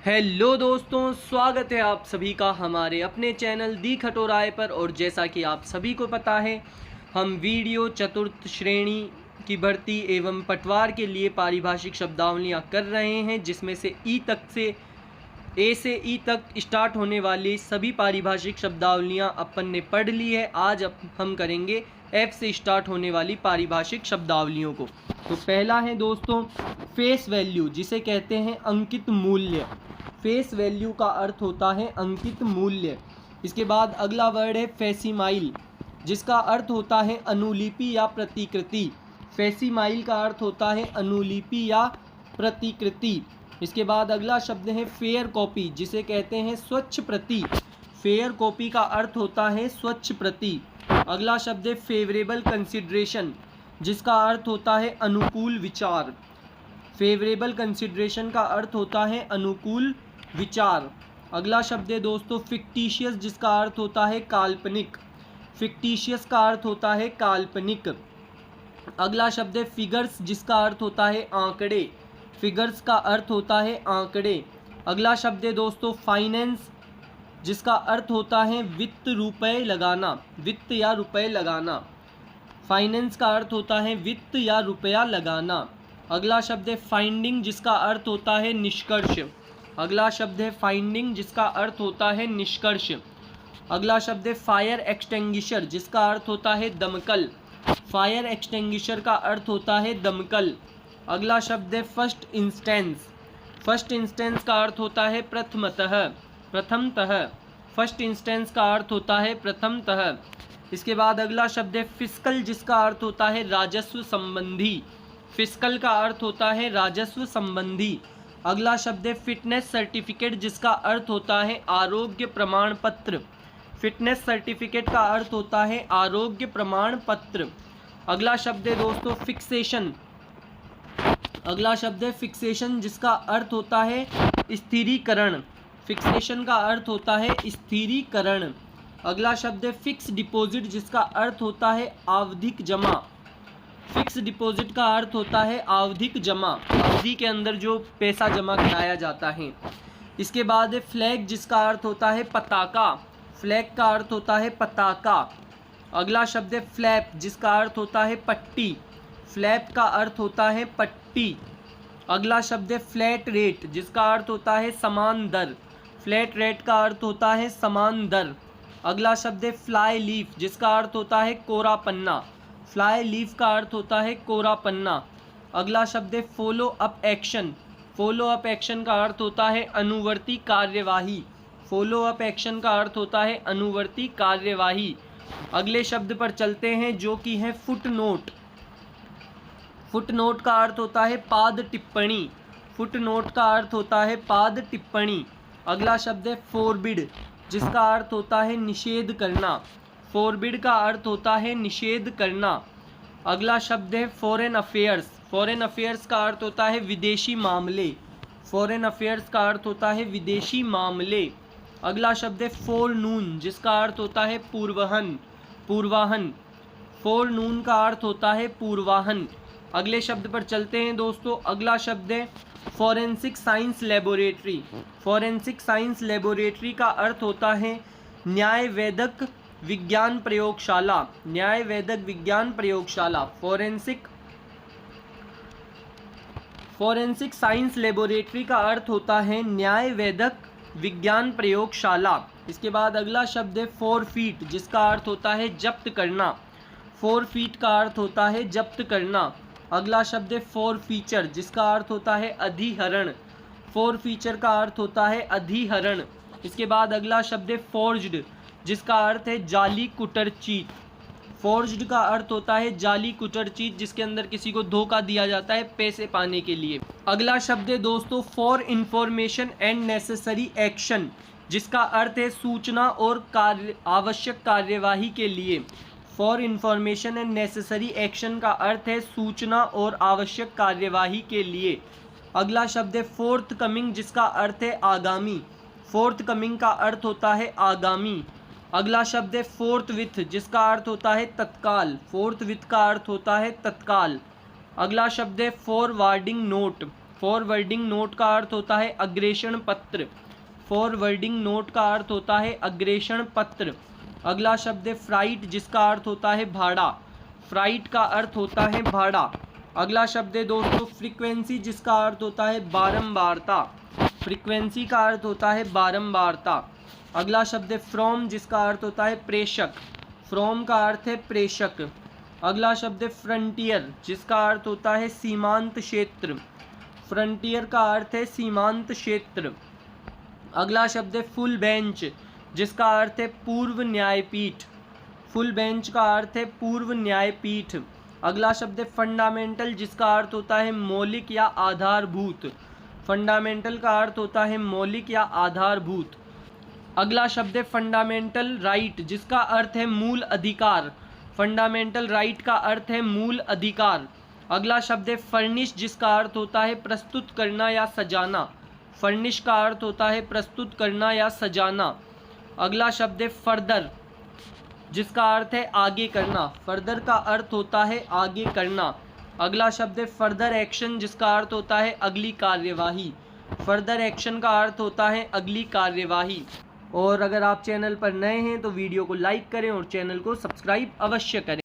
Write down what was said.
Hello दोस्तों, स्वागत है आप सभी का हमारे अपने चैनल दी खटोराय पर। और जैसा कि आप सभी को पता है, हम वीडियो चतुर्थ श्रेणी की भर्ती एवं पटवार के लिए पारिभाषिक शब्दावलियाँ कर रहे हैं, जिसमें से ए से ई तक स्टार्ट होने वाली सभी पारिभाषिक शब्दावलियाँ अपन ने पढ़ ली है। आज हम करेंगे एफ से स्टार्ट होने वाली पारिभाषिक शब्दावलियों को। तो पहला है दोस्तों फेस वैल्यू, जिसे कहते हैं अंकित मूल्य। फेस वैल्यू का अर्थ होता है अंकित मूल्य। इसके बाद अगला वर्ड है फैसिमाइल, जिसका अर्थ होता है अनुलिपि या प्रतिकृति। फैसिमाइल का अर्थ होता है अनुलिपि या प्रतिकृति। इसके बाद अगला शब्द है फेयर कॉपी, जिसे कहते हैं स्वच्छ प्रति। फेयर कॉपी का अर्थ होता है स्वच्छ प्रति। अगला शब्द है फेवरेबल कंसिडरेशन, जिसका अर्थ होता है अनुकूल विचार। फेवरेबल कंसिडरेशन का अर्थ होता है अनुकूल विचार। अगला शब्द है दोस्तों फिक्टिशियस, जिसका अर्थ होता है काल्पनिक। फिक्टिशियस का अर्थ होता है काल्पनिक। अगला शब्द है फिगर्स, जिसका अर्थ होता है आंकड़े। फिगर्स का अर्थ होता है आंकड़े। अगला शब्द है दोस्तों फाइनेंस, जिसका अर्थ होता है वित्त, रुपए लगाना, वित्त या रुपए लगाना। फाइनेंस का अर्थ होता है वित्त या रुपया लगाना। अगला शब्द है फाइंडिंग, जिसका अर्थ होता है निष्कर्ष। अगला शब्द है फाइंडिंग, जिसका अर्थ होता है निष्कर्ष। अगला शब्द है फायर एक्सटिंग्विशर, जिसका अर्थ होता है दमकल। फायर एक्सटिंग्विशर का अर्थ होता है दमकल। अगला शब्द है फर्स्ट इंस्टेंस। फर्स्ट इंस्टेंस का अर्थ होता है प्रथमतः, प्रथमतः। फर्स्ट इंस्टेंस का अर्थ होता है प्रथमतः। इसके बाद अगला शब्द है फिस्कल, जिसका अर्थ होता है राजस्व संबंधी। फिस्कल का अर्थ होता है राजस्व संबंधी। अगला शब्द है फिटनेस सर्टिफिकेट, जिसका अर्थ होता है आरोग्य प्रमाण पत्र। फिटनेस सर्टिफिकेट का अर्थ होता है आरोग्य प्रमाण पत्र। अगला शब्द है दोस्तों फिक्सेशन। अगला शब्द है फिक्सेशन, जिसका अर्थ होता है स्थिरीकरण। फिक्सेशन का अर्थ होता है स्थिरीकरण। अगला शब्द है फिक्स डिपॉजिट, जिसका अर्थ होता है आवधिक जमा। फिक्स डिपॉजिट का अर्थ होता है आवधिक जमा, अवधि के अंदर जो पैसा जमा कराया जाता है। इसके बाद है फ्लैग, जिसका अर्थ होता है पताका। फ्लैग का अर्थ होता है पताका। अगला शब्द है फ्लैप, जिसका अर्थ होता है पट्टी। फ्लैप का अर्थ होता है पट्टी। अगला शब्द है फ्लैट रेट, जिसका अर्थ होता है समान दर। फ्लैट रेट का अर्थ होता है समान दर। अगला शब्द है फ्लाई लीफ, जिसका अर्थ होता है कोरा पन्ना। फ्लाई लीफ का अर्थ होता है कोरा पन्ना। अगला शब्द है follow up action. Follow up action का अर्थ होता है अनुवर्ती कार्यवाही। फॉलो अप एक्शन का अर्थ होता है अनुवर्ती कार्यवाही। अगले शब्द पर चलते हैं, जो कि है फुट नोट। फुट नोट का अर्थ होता है पाद टिप्पणी। फुट नोट का अर्थ होता है पाद टिप्पणी। अगला शब्द है फॉरबिड, जिसका अर्थ होता है निषेध करना। फॉरबिड का अर्थ होता है निषेध करना। अगला शब्द है फॉरेन अफेयर्स। फॉरेन अफेयर्स का अर्थ होता है विदेशी मामले। फॉरेन अफेयर्स का अर्थ होता है विदेशी मामले। अगला शब्द है फोरनून, जिसका अर्थ होता है पूर्वाहन, पूर्वाहन। फोरनून का अर्थ होता है पूर्वाहन। अगले शब्द पर चलते हैं दोस्तों। अगला शब्द है forensic science laboratory. Forensic science laboratory का अर्थ होता है न्याय वेदक विज्ञान प्रयोगशाला। न्याय वेदक विज्ञान प्रयोगशाला। फॉरेंसिक साइंस लेबोरेटरी का अर्थ होता है न्याय वेदक विज्ञान प्रयोगशाला। इसके बाद अगला शब्द है फॉरफीट, जिसका अर्थ होता है जब्त करना। फॉरफीट का अर्थ होता है जब्त करना। अगला शब्द है फॉरफीचर, जिसका अर्थ होता है अधिहरण। फॉरफीचर का अर्थ होता है अधिहरण। इसके बाद अगला शब्द है फॉर्ज्ड, जिसका अर्थ है जाली कुटर चीट। फॉर्ज्ड का अर्थ होता है जाली कुटर चीट, जिसके अंदर किसी को धोखा दिया जाता है पैसे पाने के लिए। अगला शब्द है दोस्तों for information and necessary action, जिसका अर्थ है सूचना और आवश्यक कार्यवाही के लिए। For information and necessary action का अर्थ है सूचना और आवश्यक कार्यवाही के लिए। अगला शब्द है फोर्थ कमिंग, जिसका अर्थ है आगामी। फोर्थ कमिंग का अर्थ होता है आगामी। अगला शब्द है फोर्थ विथ, जिसका अर्थ होता है तत्काल। फोर्थ विथ का अर्थ होता है तत्काल। अगला शब्द है फॉरवर्डिंग नोट। फॉरवर्डिंग नोट का अर्थ होता है अग्रेषण पत्र। फॉरवर्डिंग नोट का अर्थ होता है अग्रेषण पत्र। अगला शब्द है फ्राइट, जिसका अर्थ होता है भाड़ा। फ्राइट का अर्थ होता है भाड़ा। अगला शब्द है दोस्तों फ्रीक्वेंसी, जिसका अर्थ होता है बारंबारता। फ्रीक्वेंसी का अर्थ होता है बारंबारता। अगला शब्द है फ्रॉम, जिसका अर्थ होता है प्रेषक। फ्रॉम का अर्थ है प्रेषक। अगला शब्द है फ्रंटियर, जिसका अर्थ होता है सीमांत क्षेत्र। फ्रंटियर का अर्थ है सीमांत क्षेत्र। अगला शब्द है फुल बेंच, जिसका अर्थ है पूर्व न्यायपीठ। फुल बेंच का अर्थ है पूर्व न्यायपीठ। अगला शब्द है फंडामेंटल, जिसका अर्थ होता है मौलिक या आधारभूत। फंडामेंटल का अर्थ होता है मौलिक या आधारभूत। अगला शब्द है फंडामेंटल राइट, जिसका अर्थ है मूल अधिकार। फंडामेंटल राइट का अर्थ है मूल अधिकार। अगला शब्द है फर्निश, जिसका अर्थ होता है प्रस्तुत करना या सजाना। फर्निश का अर्थ होता है प्रस्तुत करना या सजाना। अगला शब्द है फर्दर, जिसका अर्थ है आगे करना। फर्दर का अर्थ होता है आगे करना। अगला शब्द है फर्दर एक्शन, जिसका अर्थ होता है अगली कार्यवाही। फर्दर एक्शन का अर्थ होता है अगली कार्यवाही। और अगर आप चैनल पर नए हैं तो वीडियो को लाइक करें और चैनल को सब्सक्राइब अवश्य करें।